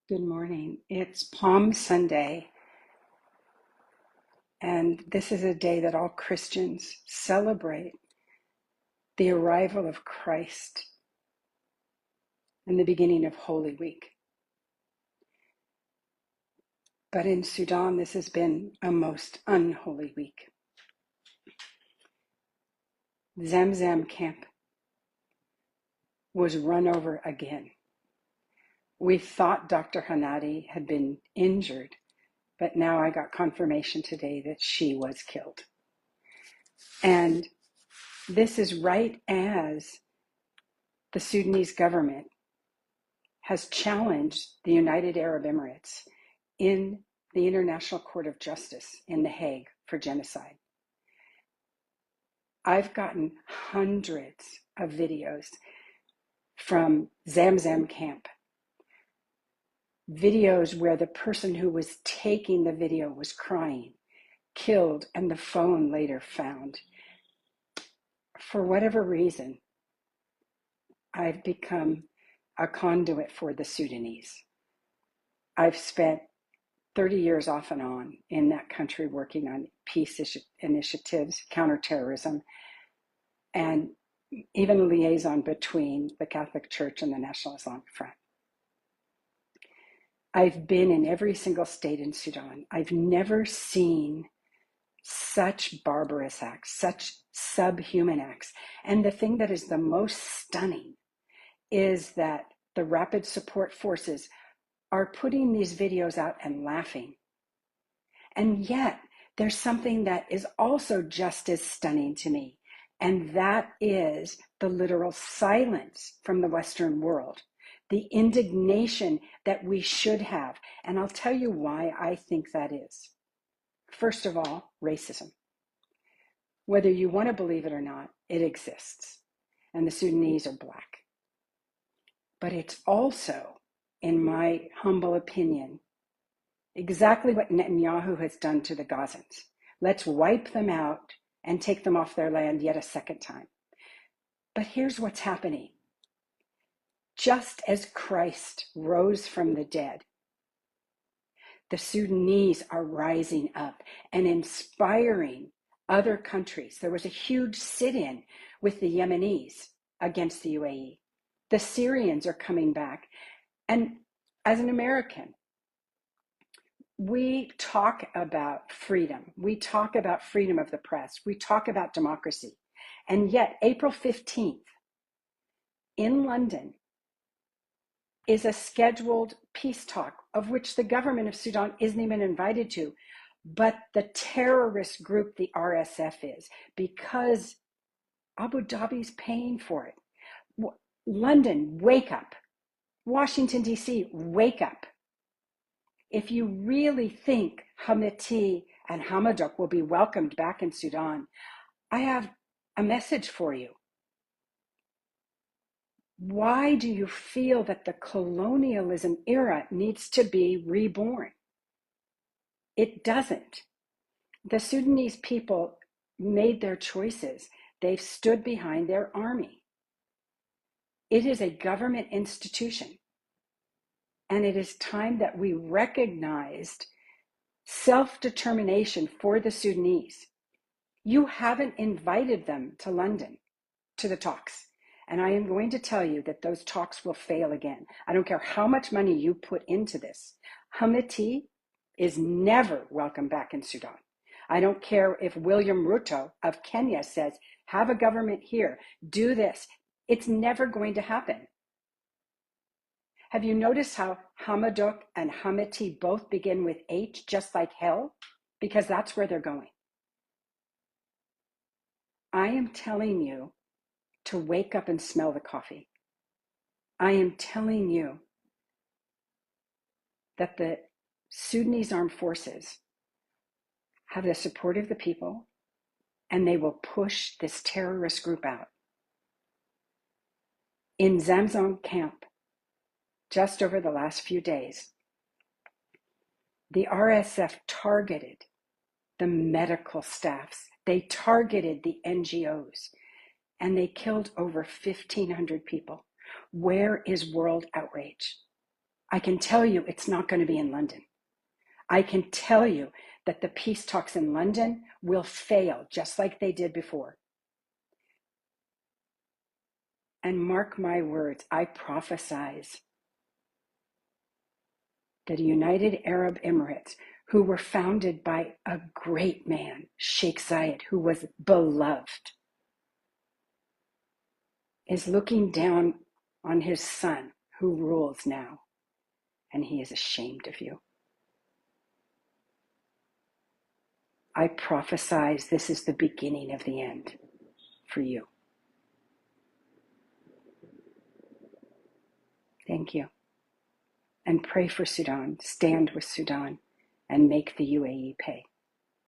Good morning. It's Palm Sunday, and this is a day that all Christians celebrate the arrival of Christ and the beginning of Holy Week. But in Sudan, this has been a most unholy week. Zamzam camp was run over again. We thought Dr. Hanadi had been injured, but now I got confirmation today that she was killed. And this is right as the Sudanese government has challenged the United Arab Emirates in the International Court of Justice in The Hague for genocide. I've gotten hundreds of videos from Zamzam camp, videos where the person who was taking the video was crying, killed, and the phone later found. For whatever reason, I've become a conduit for the Sudanese. I've spent 30 years off and on in that country working on peace initiatives, counterterrorism, and even a liaison between the Catholic Church and the National Islamic Front. I've been in every single state in Sudan. I've never seen such barbarous acts, such subhuman acts. And the thing that is the most stunning is that the Rapid Support Forces are putting these videos out and laughing. And yet, there's something that is also just as stunning to me, and that is the literal silence from the Western world, the indignation that we should have. And I'll tell you why I think that is. First of all, racism. Whether you want to believe it or not, it exists, and the Sudanese are black. But it's also, in my humble opinion, exactly what Netanyahu has done to the Gazans. Let's wipe them out and take them off their land yet a second time. But here's what's happening. Just as Christ rose from the dead, the Sudanese are rising up and inspiring other countries. There was a huge sit-in with the Yemenis against the UAE. The Syrians are coming back. And as an American, we talk about freedom. We talk about freedom of the press. We talk about democracy. And yet, April 15th in London is a scheduled peace talk of which the government of Sudan isn't even invited to, but the terrorist group, the RSF, is, because Abu Dhabi's paying for it. London, wake up. Washington, D.C., wake up. If you really think Hamiti and Hamadok will be welcomed back in Sudan, I have a message for you. Why do you feel that the colonialism era needs to be reborn? It doesn't. The Sudanese people made their choices. They've stood behind their army. It is a government institution. And it is time that we recognized self-determination for the Sudanese. You haven't invited them to London, to the talks. And I am going to tell you that those talks will fail again. I don't care how much money you put into this. Hamiti is never welcome back in Sudan. I don't care if William Ruto of Kenya says, have a government here, do this. It's never going to happen. Have you noticed how Hamadok and Hamiti both begin with H, just like hell? Because that's where they're going. I am telling you to wake up and smell the coffee. I am telling you that the Sudanese armed forces have the support of the people, and they will push this terrorist group out. In Zamzam camp, just over the last few days, the RSF targeted the medical staffs. They targeted the NGOs, and they killed over 1,500 people. Where is world outrage? I can tell you it's not going to be in London. I can tell you that the peace talks in London will fail just like they did before. And mark my words, I prophesize that the United Arab Emirates, who were founded by a great man, Sheikh Zayed, who was beloved, is looking down on his son who rules now, and he is ashamed of you. I prophesize this is the beginning of the end for you. Thank you. And pray for Sudan, stand with Sudan, and make the UAE pay.